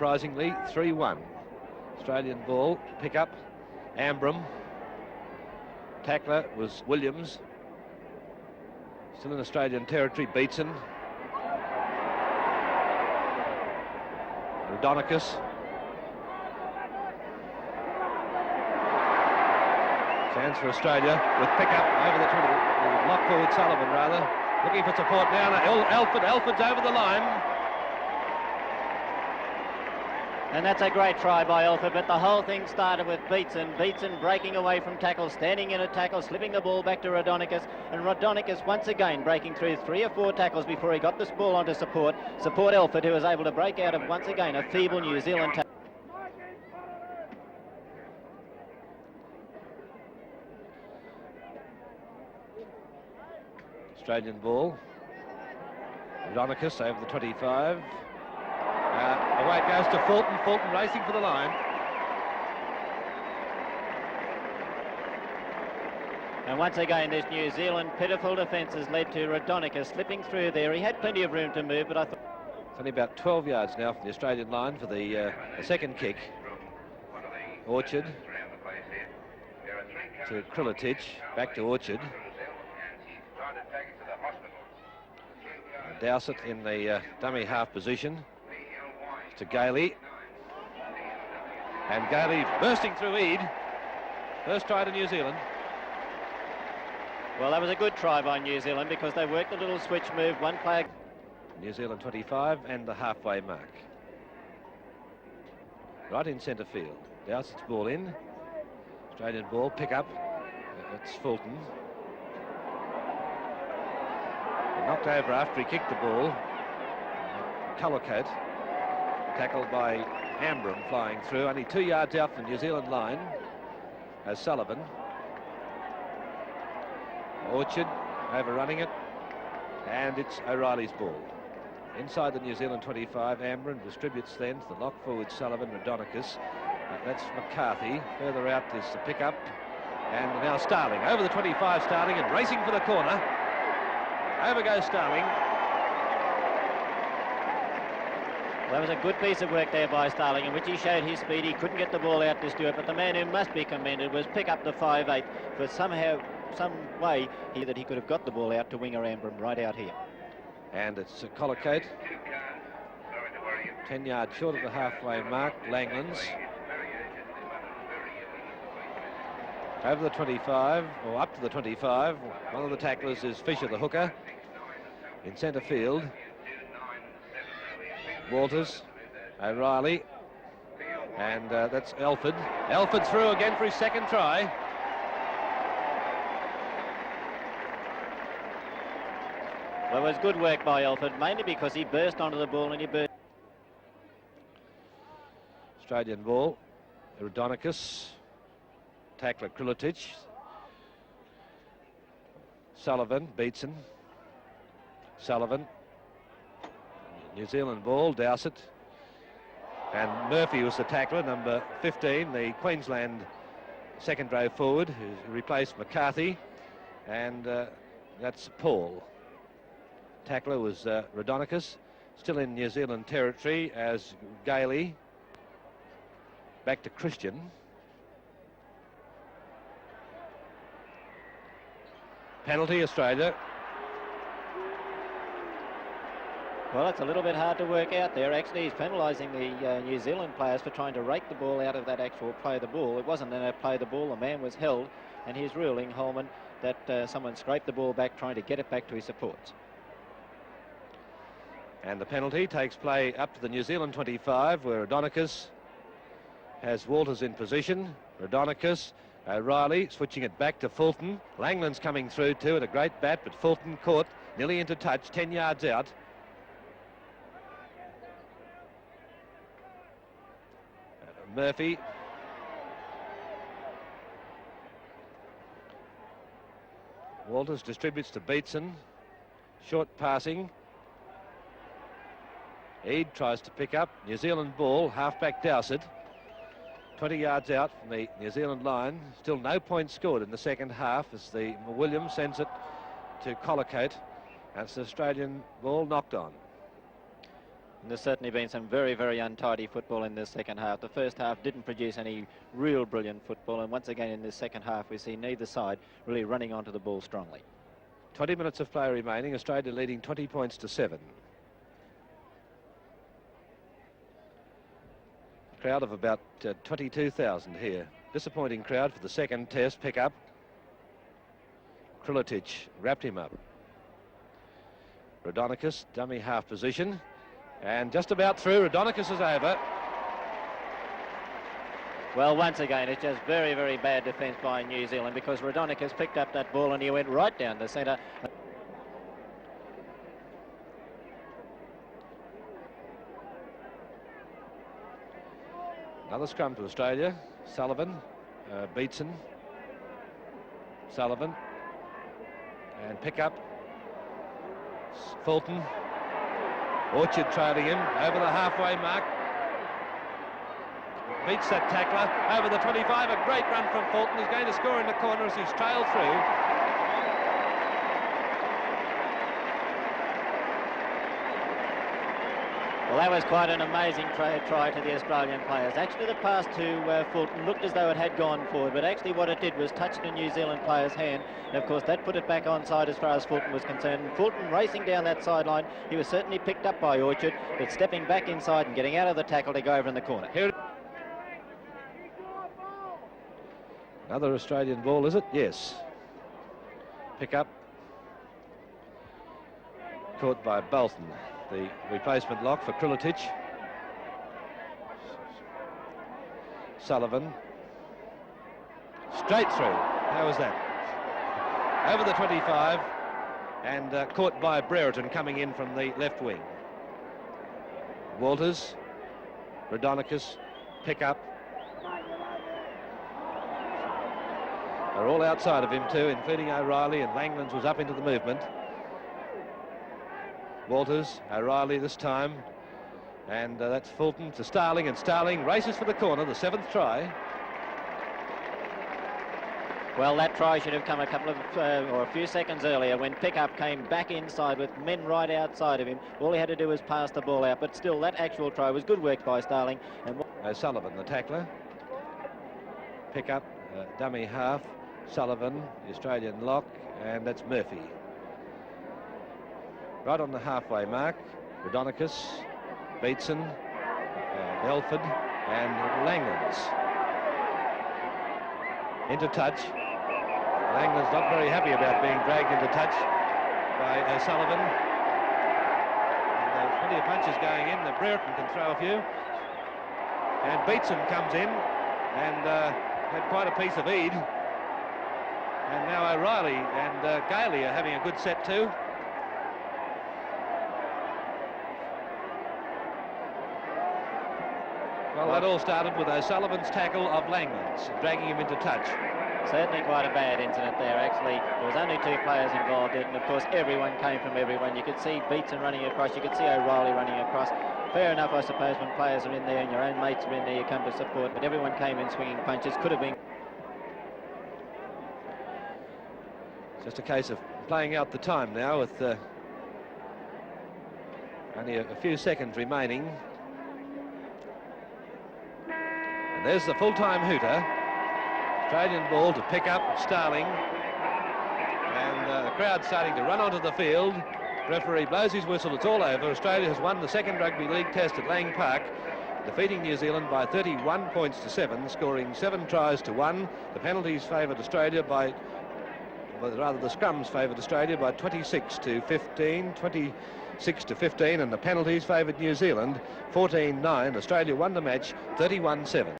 unsurprisingly, 3-1. Australian ball, pick up, Ambram. Tackler was Williams. Still in Australian territory, Beatson. Raudonikis. Chance for Australia with pick-up over the 20. Lock forward Sullivan, rather. Looking for support now. Elford's over the line. And that's a great try by Elford, but the whole thing started with Beatson. Beatson breaking away from tackle, standing in a tackle, slipping the ball back to Raudonikis, and Raudonikis once again breaking through 3 or 4 tackles before he got this ball onto support Elford, who was able to break out of, once again, a feeble New Zealand tackle. Australian ball. Raudonikis over the 25. Away it goes to Fulton. Fulton racing for the line. And once again, this New Zealand pitiful defence has led to Raudonikis slipping through there. He had plenty of room to move, but I thought... It's only about 12 yards now from the Australian line for the second kick. Orchard to Krilitic, back to Orchard. Dowsett in the dummy half position. To Gailey, and Gailey bursting through Eade. First try to New Zealand. Well, that was a good try by New Zealand because they worked a little switch move. One player. New Zealand 25 and the halfway mark. Right in centre field. Dowsett's ball in. Australian ball, pick up. It's Fulton. Knocked over after he kicked the ball. Cullercoat. Tackled by Ambram, flying through, only 2 yards out from the New Zealand line as Sullivan. Orchard overrunning it, and it's O'Reilly's ball. Inside the New Zealand 25, Ambram distributes then to the lock forward Sullivan, Raudonikis. That's McCarthy. Further out is the pick-up, and now Starling. Over the 25, Starling, and racing for the corner. Over goes Starling. Well, that was a good piece of work there by Starling, in which he showed his speed. He couldn't get the ball out to Stewart, but the man who must be commended was pick up the 5'8", for somehow, some way, that he could have got the ball out to winger Ambram right out here. And it's Collicoat, 10 yards short of the halfway mark. Langlands over the 25, or up to the 25. One of the tacklers is Fisher, the hooker, in centre field. Walters, O'Reilly, and that's Elford. Elford through again for his second try. Well, it was good work by Elford, mainly because he burst onto the ball and he burst. Australian ball, Raudonikis, tackler Krilitic, Sullivan, Beatson, Sullivan. New Zealand ball, Dowsett, and Murphy was the tackler, number 15, the Queensland second row forward, who replaced McCarthy, and that's Paul. Tackler was Raudonikis, still in New Zealand territory as Gailey. Back to Christian. Penalty, Australia. Well, it's a little bit hard to work out there. Actually, he's penalising the New Zealand players for trying to rake the ball out of that actual play the ball. It wasn't a play the ball. The man was held, and he's ruling, Holman, that someone scraped the ball back, trying to get it back to his supports. And the penalty takes play up to the New Zealand 25, where Raudonikis has Walters in position. Raudonikis, O'Reilly switching it back to Fulton. Langland's coming through too at a great bat, but Fulton caught nearly into touch, 10 yards out. Murphy. Walters distributes to Beatson. Short passing. Eade tries to pick up. New Zealand ball, halfback Dowsett. 20 yards out from the New Zealand line. Still no points scored in the second half as the Williams sends it to Collicoat. That's the Australian ball knocked on. And there's certainly been some very, very untidy football in this second half. The first half didn't produce any real brilliant football, and once again in this second half we see neither side really running onto the ball strongly. 20 minutes of play remaining, Australia leading 20 points to 7. Crowd of about 22,000 here. Disappointing crowd for the second test pick-up. Krilitic wrapped him up. Raudonikis, dummy half position. And just about through, Raudonikis is over. Well, once again, it's just very, very bad defence by New Zealand, because Raudonikis picked up that ball and he went right down the centre. Another scrum to Australia. Sullivan, Beatson, Sullivan, and pick up. Fulton. Orchard trailing him over the halfway mark. Beats that tackler over the 25. A great run from Fulton. He's going to score in the corner as he's trailed through. Well, that was quite an amazing try to the Australian players. Actually, the pass to Fulton looked as though it had gone forward, but actually what it did was touch the New Zealand player's hand, and of course that put it back onside as far as Fulton was concerned. And Fulton racing down that sideline, he was certainly picked up by Orchard, but stepping back inside and getting out of the tackle to go over in the corner. Here, another Australian ball, is it? Yes. Pick up. Caught by Bolton. The replacement lock for Krilitic. Sullivan. Straight through. How was that? Over the 25 and caught by Brereton coming in from the left wing. Walters. Raudonikis. Pick up. They're all outside of him too, including O'Reilly, and Langlands was up into the movement. Walters, O'Reilly this time, and that's Fulton to Starling, and Starling races for the corner, the 7th try. Well, that try should have come a couple of, or a few seconds earlier, when Pickup came back inside with men right outside of him. All he had to do was pass the ball out, but still that actual try was good work by Starling. And Sullivan, the tackler. Pickup, dummy half. Sullivan, the Australian lock, and that's Murphy. Right on the halfway mark, Raudonikis, Beatson, Belford, and Langlands. Into touch. Langlands not very happy about being dragged into touch by Sullivan. And plenty of punches going in. Brereton can throw a few. And Beatson comes in and had quite a piece of Eade. And now O'Reilly and Gailey are having a good set too. Well, that all started with O'Sullivan's tackle of Langlands, dragging him into touch. Certainly quite a bad incident there, actually. There was only 2 players involved in it, and of course everyone came from everyone. You could see Beatson running across, you could see O'Reilly running across. Fair enough, I suppose, when players are in there and your own mates are in there, you come to support, but everyone came in swinging punches. Could have been just a case of playing out the time now with only a few seconds remaining. And there's the full-time hooter. Australian ball to pick up Starling. And the crowd starting to run onto the field. Referee blows his whistle, it's all over. Australia has won the second Rugby League test at Lang Park, defeating New Zealand by 31 points to 7, scoring 7 tries to 1. The penalties favoured Australia by, well, rather the scrums favoured Australia by 26 to 15, 26 to 15, and the penalties favoured New Zealand 14-9. Australia won the match 31-7.